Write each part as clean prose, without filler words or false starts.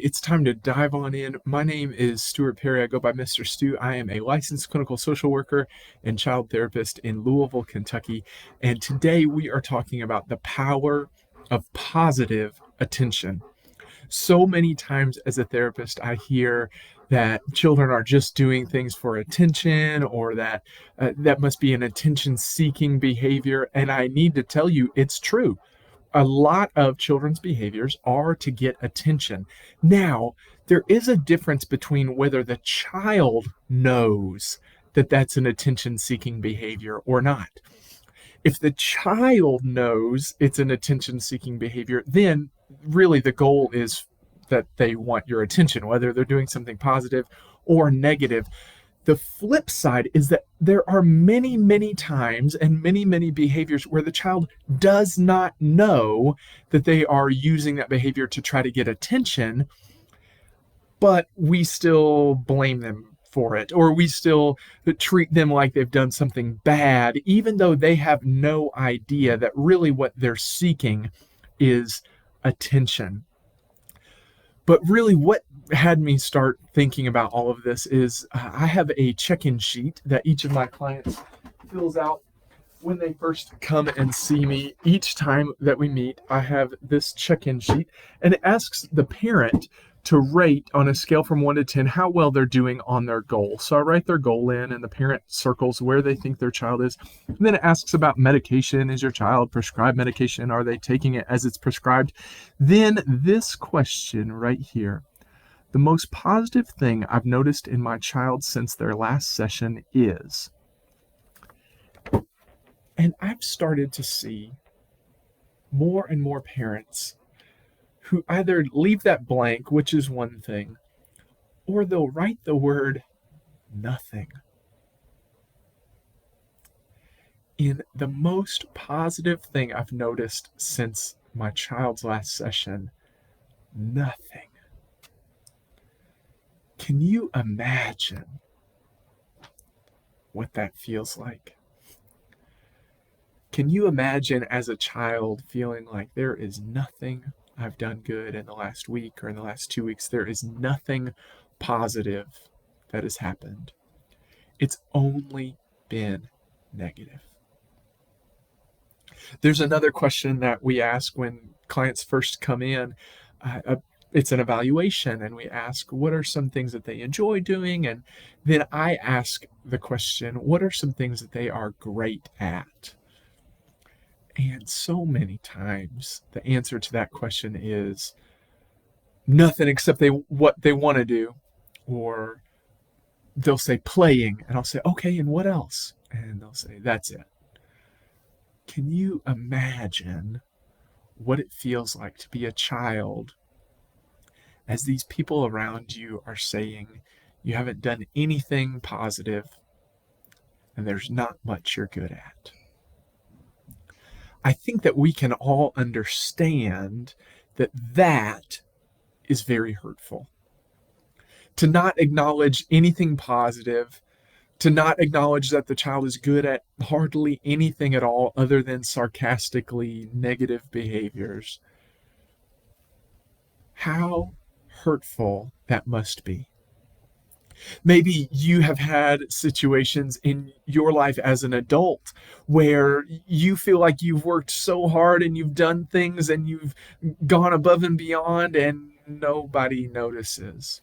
It's time to dive on in. My name is Stuart Perry. I go by Mister Stu. I am a licensed clinical social worker and child therapist in Louisville, Kentucky. And today we are talking about the power of positive attention. So many times as a therapist, I hear that children are just doing things for attention, or that must be an attention seeking behavior. And I need to tell you, it's true. A lot of children's behaviors are to get attention. Now, there is a difference between whether the child knows that that's an attention seeking behavior or not. If the child knows it's an attention seeking behavior, then really the goal is that they want your attention, whether they're doing something positive or negative. The flip side is that there are many, many times and many, many behaviors where the child does not know that they are using that behavior to try to get attention, but we still blame them for it, or we still treat them like they've done something bad, even though they have no idea that really what they're seeking is attention. But really, what had me start thinking about all of this is I have a check-in sheet that each of my clients fills out when they first come and see me. Each time that we meet, I have this check-in sheet, and it asks the parent to rate on a scale from 1 to 10 how well they're doing on their goal. So I write their goal in, and the parent circles where they think their child is. And then it asks about medication. Is your child prescribed medication? Are they taking it as it's prescribed? Then this question right here: the most positive thing I've noticed in my child since their last session is. And I've started to see more and more parents who either leave that blank, which is one thing, or they'll write the word nothing. In the most positive thing I've noticed since my child's last session, nothing. Can you imagine what that feels like? Can you imagine as a child feeling like there is nothing I've done good in the last week or in the last 2 weeks? There is nothing positive that has happened. It's only been negative. There's another question that we ask when clients first come in. It's an evaluation, and we ask, what are some things that they enjoy doing? And then I ask the question, what are some things that they are great at? And so many times the answer to that question is nothing except what they want to do. Or they'll say playing, and I'll say, okay, and what else? And they'll say, that's it. Can you imagine what it feels like to be a child as these people around you are saying you haven't done anything positive and there's not much you're good at? I think that we can all understand that that is very hurtful. To not acknowledge anything positive, to not acknowledge that the child is good at hardly anything at all other than sarcastically negative behaviors. How hurtful that must be. Maybe you have had situations in your life as an adult where you feel like you've worked so hard and you've done things and you've gone above and beyond, and nobody notices.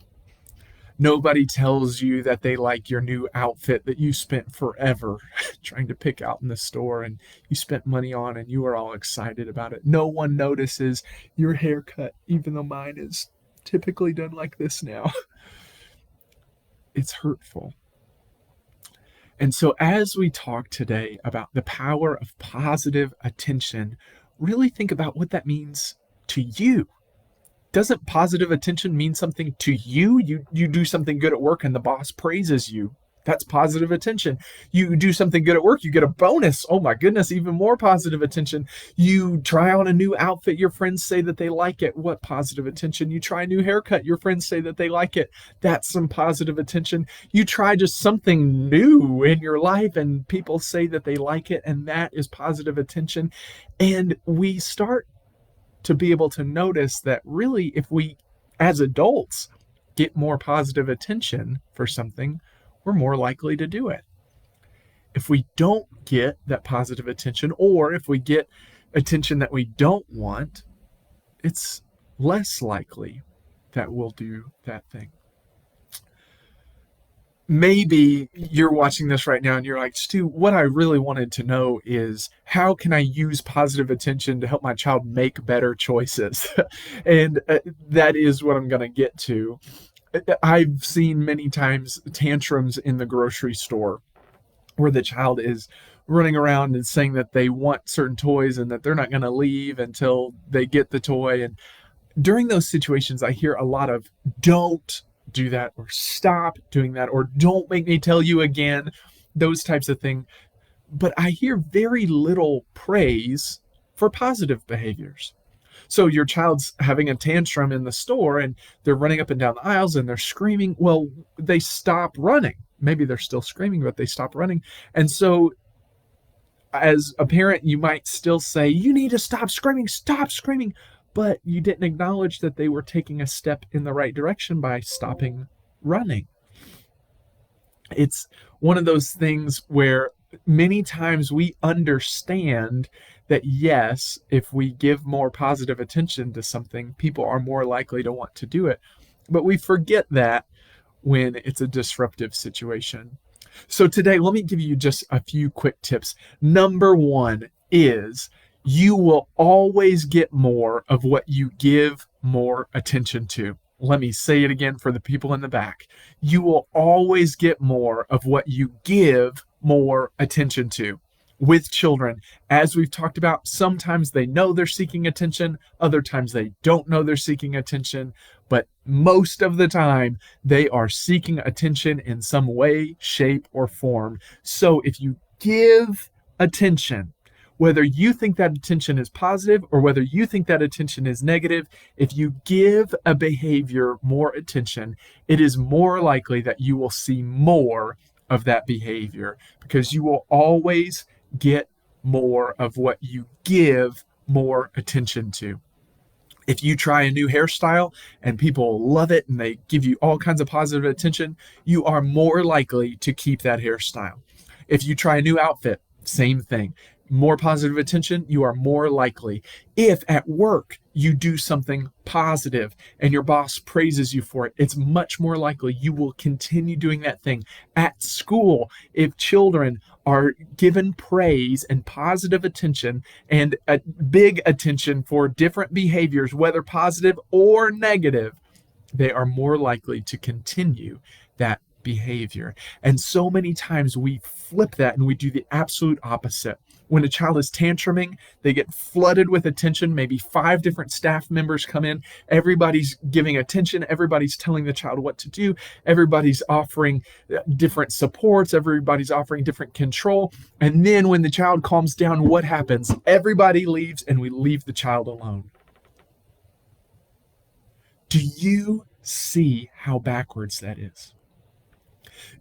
Nobody tells you that they like your new outfit that you spent forever trying to pick out in the store and you spent money on, and you are all excited about it. No one notices your haircut, even though mine is typically done like this now. It's hurtful. And so as we talk today about the power of positive attention, really think about what that means to you. Doesn't positive attention mean something to you? You do something good at work and the boss praises you. That's positive attention. You do something good at work, you get a bonus. Oh my goodness, even more positive attention. You try on a new outfit, your friends say that they like it. What positive attention? You try a new haircut, your friends say that they like it. That's some positive attention. You try just something new in your life and people say that they like it, and that is positive attention. And we start to be able to notice that really, if we as adults get more positive attention for something, we're more likely to do it. If we don't get that positive attention, or if we get attention that we don't want, it's less likely that we'll do that thing. Maybe you're watching this right now and you're like, Stu, what I really wanted to know is how can I use positive attention to help my child make better choices? And that is what I'm going to get to. I've seen many times tantrums in the grocery store where the child is running around and saying that they want certain toys and that they're not going to leave until they get the toy. And during those situations, I hear a lot of don't do that, or stop doing that, or don't make me tell you again, those types of things. But I hear very little praise for positive behaviors. So your child's having a tantrum in the store and they're running up and down the aisles and they're screaming. Well, they stop running. Maybe they're still screaming, but they stop running. And so as a parent, you might still say, you need to stop screaming, but you didn't acknowledge that they were taking a step in the right direction by stopping running. It's one of those things where many times we understand that, yes, if we give more positive attention to something, people are more likely to want to do it. But we forget that when it's a disruptive situation. So today, let me give you just a few quick tips. Number one is you will always get more of what you give more attention to. Let me say it again for the people in the back. You will always get more of what you give more attention to. With children, as we've talked about, sometimes they know they're seeking attention, other times they don't know they're seeking attention, but most of the time they are seeking attention in some way, shape, or form. So if you give attention, whether you think that attention is positive or whether you think that attention is negative, if you give a behavior more attention, it is more likely that you will see more of that behavior, because you will always get more of what you give more attention to. If you try a new hairstyle and people love it and they give you all kinds of positive attention, you are more likely to keep that hairstyle. If you try a new outfit, same thing. More positive attention, you are more likely. If at work you do something positive and your boss praises you for it, it's much more likely you will continue doing that thing. At school, if children are given praise and positive attention and a big attention for different behaviors, whether positive or negative, they are more likely to continue that behavior. And so many times we flip that and we do the absolute opposite. When a child is tantruming, they get flooded with attention. Maybe 5 different staff members come in. Everybody's giving attention. Everybody's telling the child what to do. Everybody's offering different supports. Everybody's offering different control. And then when the child calms down, what happens? Everybody leaves and we leave the child alone. Do you see how backwards that is?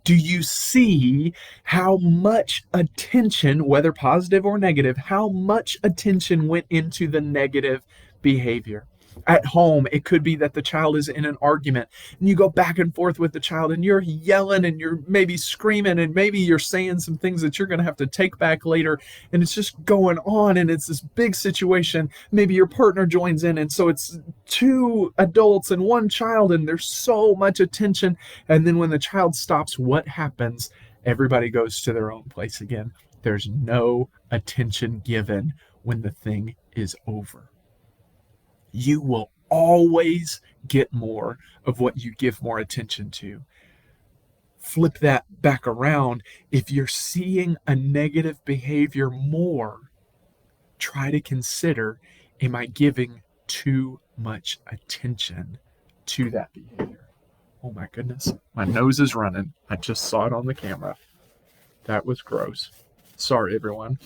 Do you see how much attention, whether positive or negative, how much attention went into the negative behavior? At home, it could be that the child is in an argument and you go back and forth with the child and you're yelling and you're maybe screaming and maybe you're saying some things that you're going to have to take back later, and it's just going on and it's this big situation. Maybe your partner joins in, and so it's 2 adults and 1 child and there's so much attention. And then when the child stops, what happens? Everybody goes to their own place again. There's no attention given when the thing is over. You will always get more of what you give more attention to. Flip that back around. If you're seeing a negative behavior more, try to consider, am I giving too much attention to that behavior? Oh my goodness, my nose is running. I just saw it on the camera. That was gross. Sorry, everyone.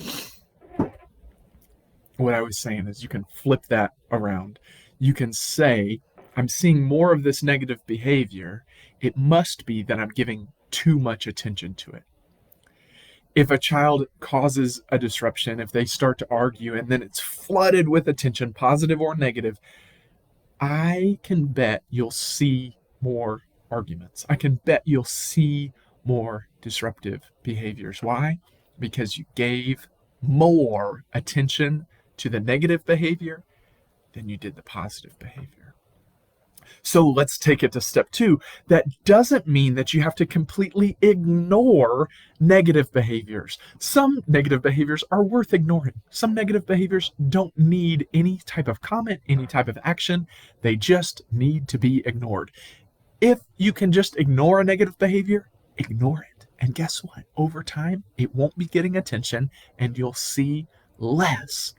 What I was saying is you can flip that around. You can say, I'm seeing more of this negative behavior. It must be that I'm giving too much attention to it. If a child causes a disruption, if they start to argue and then it's flooded with attention, positive or negative, I can bet you'll see more arguments. I can bet you'll see more disruptive behaviors. Why? Because you gave more attention to the negative behavior than you did the positive behavior. So let's take it to step 2. That doesn't mean that you have to completely ignore negative behaviors. Some negative behaviors are worth ignoring. Some negative behaviors don't need any type of comment, any type of action. They just need to be ignored. If you can just ignore a negative behavior, ignore it. And guess what? Over time, it won't be getting attention and you'll see less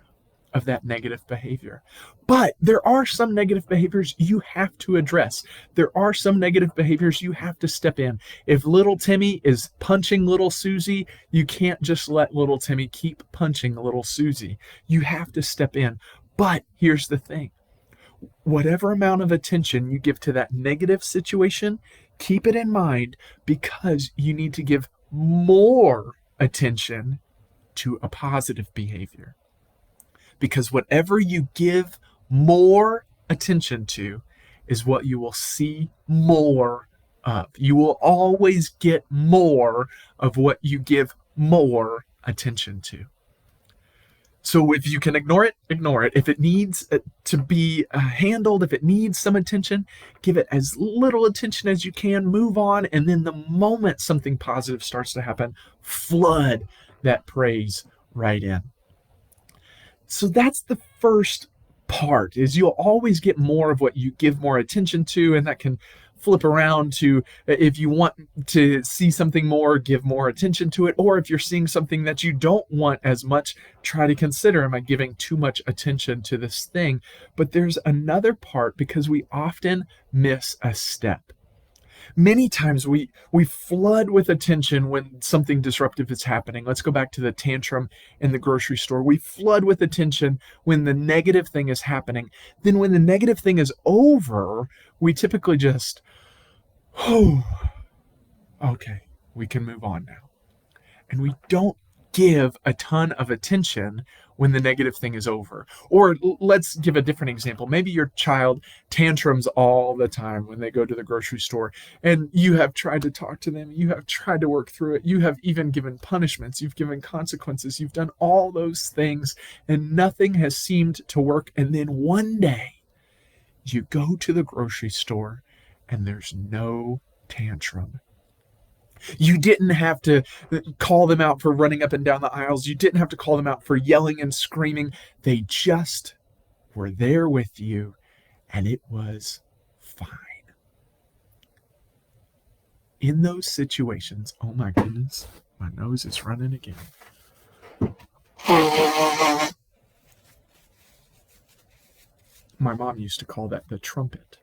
of that negative behavior. But there are some negative behaviors you have to address. There are some negative behaviors you have to step in. If little Timmy is punching little Susie, you can't just let little Timmy keep punching little Susie. You have to step in. But here's the thing. Whatever amount of attention you give to that negative situation, keep it in mind because you need to give more attention to a positive behavior. Because whatever you give more attention to is what you will see more of. You will always get more of what you give more attention to. So if you can ignore it, ignore it. If it needs to be handled, if it needs some attention, give it as little attention as you can, move on, and then the moment something positive starts to happen, flood that praise right in. So that's the first part, is you'll always get more of what you give more attention to, and that can flip around to, if you want to see something more, give more attention to it, or if you're seeing something that you don't want as much, try to consider, am I giving too much attention to this thing? But there's another part, because we often miss a step. Many times we flood with attention when something disruptive is happening. Let's go back to the tantrum in the grocery store. We flood with attention when the negative thing is happening. Then when the negative thing is over, we typically just, okay, we can move on now. And we don't give a ton of attention when the negative thing is over. Or let's give a different example. Maybe your child tantrums all the time when they go to the grocery store, and you have tried to talk to them, you have tried to work through it, you have even given punishments, you've given consequences, you've done all those things, and nothing has seemed to work. And then one day, you go to the grocery store, and there's no tantrum. You didn't have to call them out for running up and down the aisles. You didn't have to call them out for yelling and screaming. They just were there with you, and it was fine. In those situations, oh my goodness, my nose is running again. My mom used to call that the trumpet.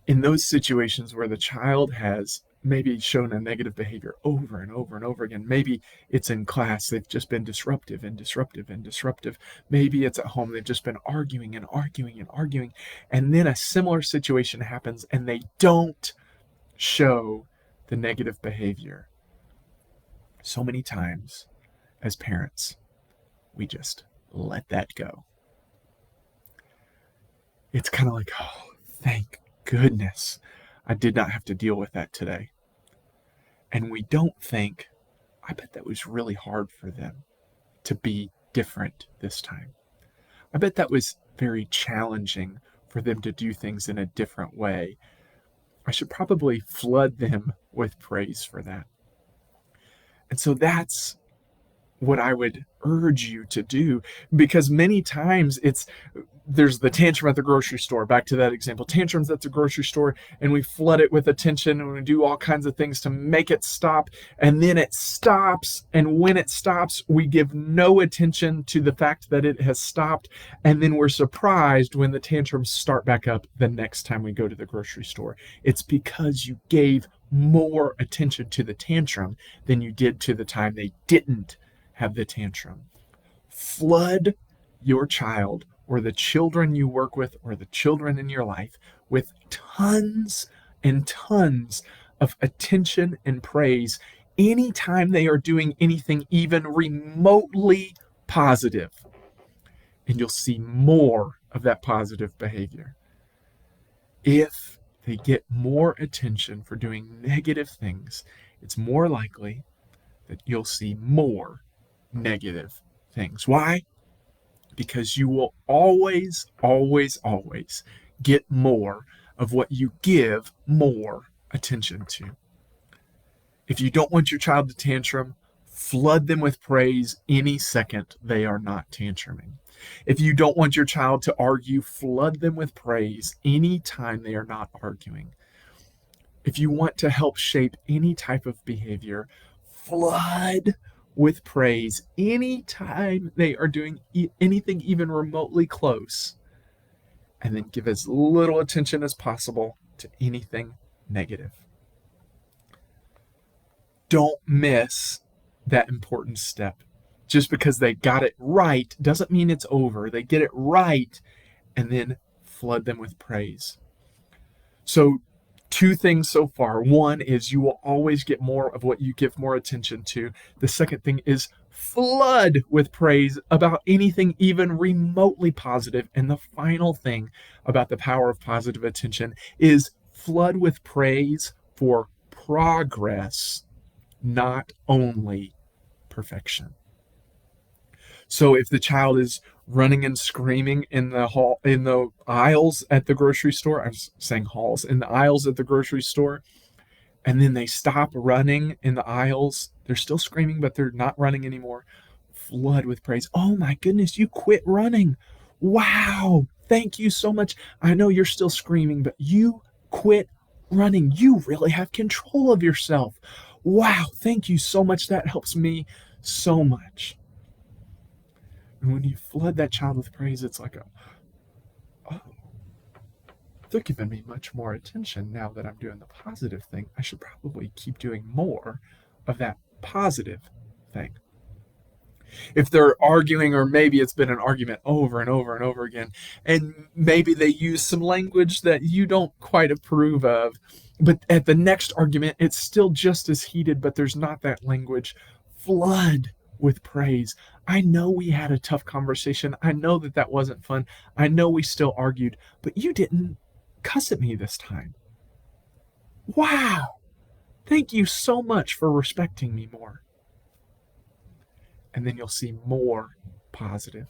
In those situations where the child has maybe shown a negative behavior over and over and over again, maybe it's in class, they've just been disruptive and disruptive and disruptive. Maybe it's at home, they've just been arguing and arguing and arguing. And then a similar situation happens and they don't show the negative behavior. So many times as parents, we just let that go. It's kind of like, oh, thank goodness I did not have to deal with that today. And we don't think, I bet that was really hard for them to be different this time. I bet that was very challenging for them to do things in a different way. I should probably flood them with praise for that. And so that's what I would urge you to do, because many times there's the tantrum at the grocery store. Back to that example, tantrums at the grocery store, and we flood it with attention and we do all kinds of things to make it stop, and then it stops, and when it stops, we give no attention to the fact that it has stopped, and then we're surprised when the tantrums start back up the next time we go to the grocery store. It's because you gave more attention to the tantrum than you did to the time they didn't have the tantrum. Flood your child or the children you work with or the children in your life with tons and tons of attention and praise anytime they are doing anything even remotely positive. And you'll see more of that positive behavior. If they get more attention for doing negative things, it's more likely that you'll see more negative things. Why? Because you will always, always, always get more of what you give more attention to. If you don't want your child to tantrum, flood them with praise any second they are not tantruming. If you don't want your child to argue, flood them with praise any time they are not arguing. If you want to help shape any type of behavior, flood with praise any time they are doing anything even remotely close. And then give as little attention as possible to anything negative. Don't miss that important step. Just because they got it right doesn't mean it's over. They get it right, and then flood them with praise. So 2 things so far. One is you will always get more of what you give more attention to. The second thing is flood with praise about anything even remotely positive. And the final thing about the power of positive attention is flood with praise for progress, not only perfection. So if the child is running and screaming in the aisles at the grocery store, I was saying halls, in the aisles at the grocery store, and then they stop running in the aisles, they're still screaming, but they're not running anymore. Flood with praise. Oh my goodness, you quit running. Wow, thank you so much. I know you're still screaming, but you quit running. You really have control of yourself. Wow, thank you so much. That helps me so much. And when you flood that child with praise, it's like, oh, they're giving me much more attention now that I'm doing the positive thing. I should probably keep doing more of that positive thing. If they're arguing, or maybe it's been an argument over and over and over again, and maybe they use some language that you don't quite approve of, but at the next argument, it's still just as heated, but there's not that language, flood with praise. I know we had a tough conversation. I know that wasn't fun. I know we still argued, but you didn't cuss at me this time. Wow. Thank you so much for respecting me more. And then you'll see more positive.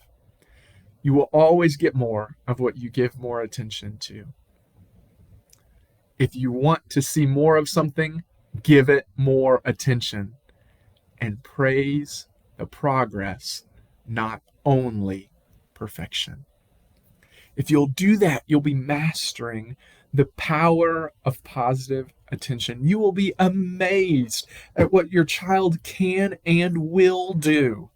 You will always get more of what you give more attention to. If you want to see more of something, give it more attention and praise the progress, not only perfection. If you'll do that, you'll be mastering the power of positive attention. You will be amazed at what your child can and will do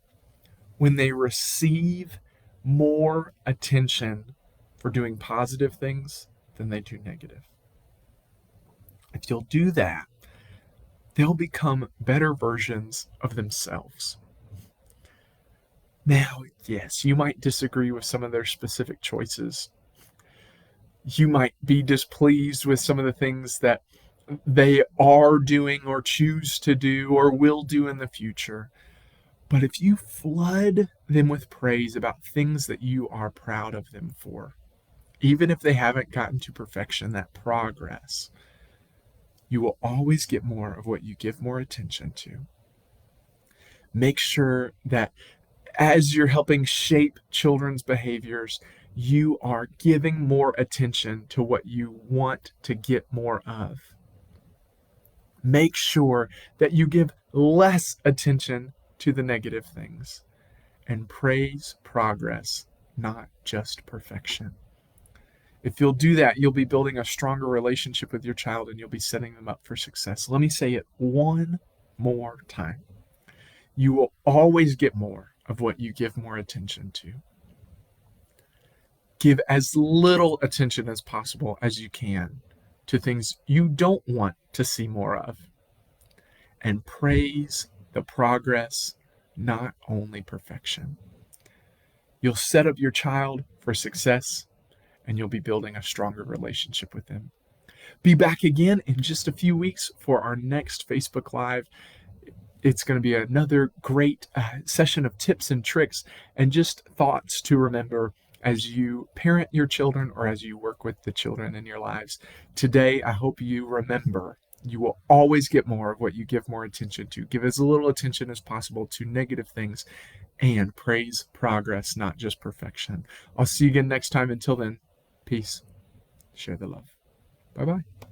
when they receive more attention for doing positive things than they do negative. If you'll do that, they'll become better versions of themselves. Now, yes, you might disagree with some of their specific choices. You might be displeased with some of the things that they are doing or choose to do or will do in the future. But if you flood them with praise about things that you are proud of them for, even if they haven't gotten to perfection, that progress, you will always get more of what you give more attention to. Make sure that as you're helping shape children's behaviors, you are giving more attention to what you want to get more of. Make sure that you give less attention to the negative things and praise progress, not just perfection. If you'll do that, you'll be building a stronger relationship with your child and you'll be setting them up for success. Let me say it one more time. You will always get more of what you give more attention to. Give as little attention as possible as you can to things you don't want to see more of. And praise the progress, not only perfection. You'll set up your child for success and you'll be building a stronger relationship with them. Be back again in just a few weeks for our next Facebook Live. It's going to be another great session of tips and tricks and just thoughts to remember as you parent your children or as you work with the children in your lives. Today, I hope you remember you will always get more of what you give more attention to. Give as little attention as possible to negative things and praise progress, not just perfection. I'll see you again next time. Until then, peace. Share the love. Bye bye.